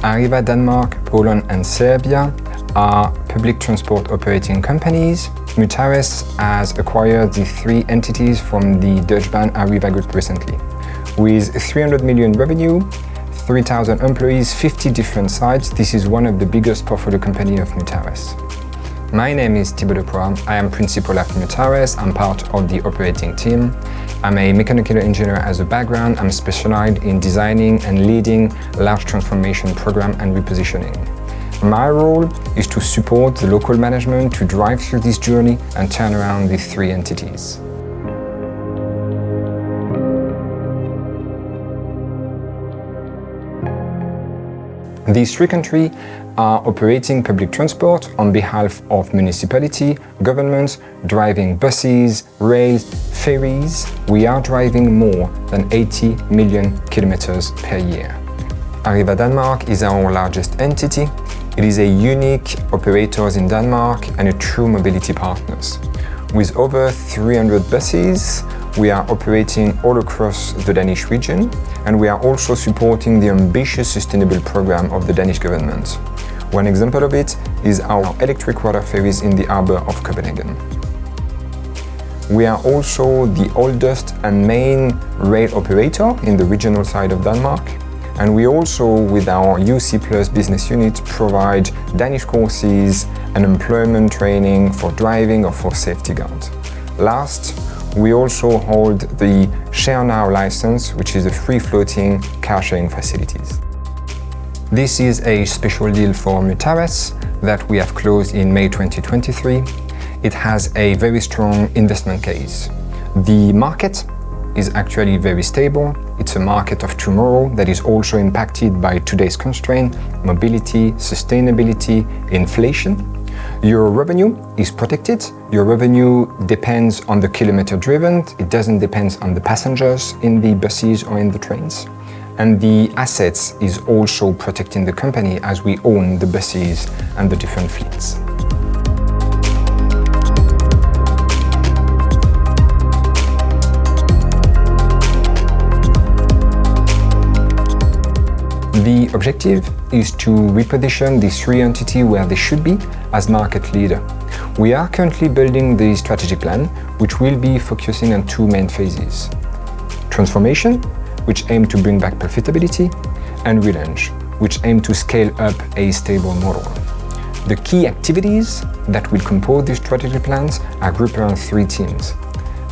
Arriva Denmark, Poland and Serbia are public transport operating companies. Mutares has acquired the 3 entities from the Dutch band Arriva Group recently. With 300 million revenue, 3,000 employees, 50 different sites, this is one of the biggest portfolio company of Mutares. My name is Thibaut Deproy. I am principal at Mutares. I'm part of the operating team. I'm a mechanical engineer as a background. I'm specialized in designing and leading large transformation program and repositioning. My role is to support the local management to drive through this journey and turn around these 3 entities. These 3 countries are operating public transport on behalf of municipality, governments, driving buses, rails, ferries. We are driving more than 80 million kilometers per year. Arriva Denmark is our largest entity. It is a unique operator in Denmark and a true mobility partner. With over 300 buses, we are operating all across the Danish region, and we are also supporting the ambitious sustainable program of the Danish government. One example of it is our electric water ferries in the harbour of Copenhagen. We are also the oldest and main rail operator in the regional side of Denmark, and we also, with our UC Plus business unit, provide Danish courses and employment training for driving or for safety guards. Last, we also hold the Share Now license, which is a free-floating car-sharing facilities. This is a special deal for Mutares that we have closed in May 2023. It has a very strong investment case. The market is actually very stable. It's a market of tomorrow that is also impacted by today's constraint, mobility, sustainability, inflation. Your revenue is protected. Your revenue depends on the kilometer driven. It doesn't depend on the passengers in the buses or in the trains. And the assets is also protecting the company as we own the buses and the different fleets. The objective is to reposition these 3 entities where they should be as market leader. We are currently building the strategic plan, which will be focusing on 2 main phases. Transformation, which aim to bring back profitability, and relaunch, which aim to scale up a stable model. The key activities that will compose these strategic plans are grouped around 3 teams.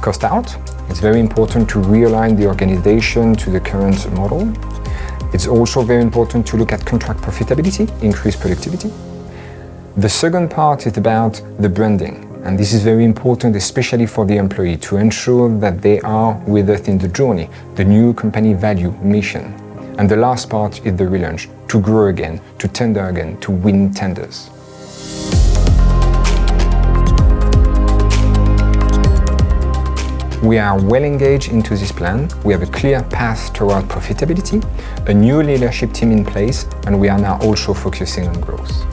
Cost out, it's very important to realign the organization to the current model. It's also very important to look at contract profitability, increase productivity. The second part is about the branding, and this is very important, especially for the employee, to ensure that they are with us in the journey, the new company value, mission. And the last part is the relaunch, to grow again, to tender again, to win tenders. We are well engaged into this plan. We have a clear path toward profitability, a new leadership team in place, and we are now also focusing on growth.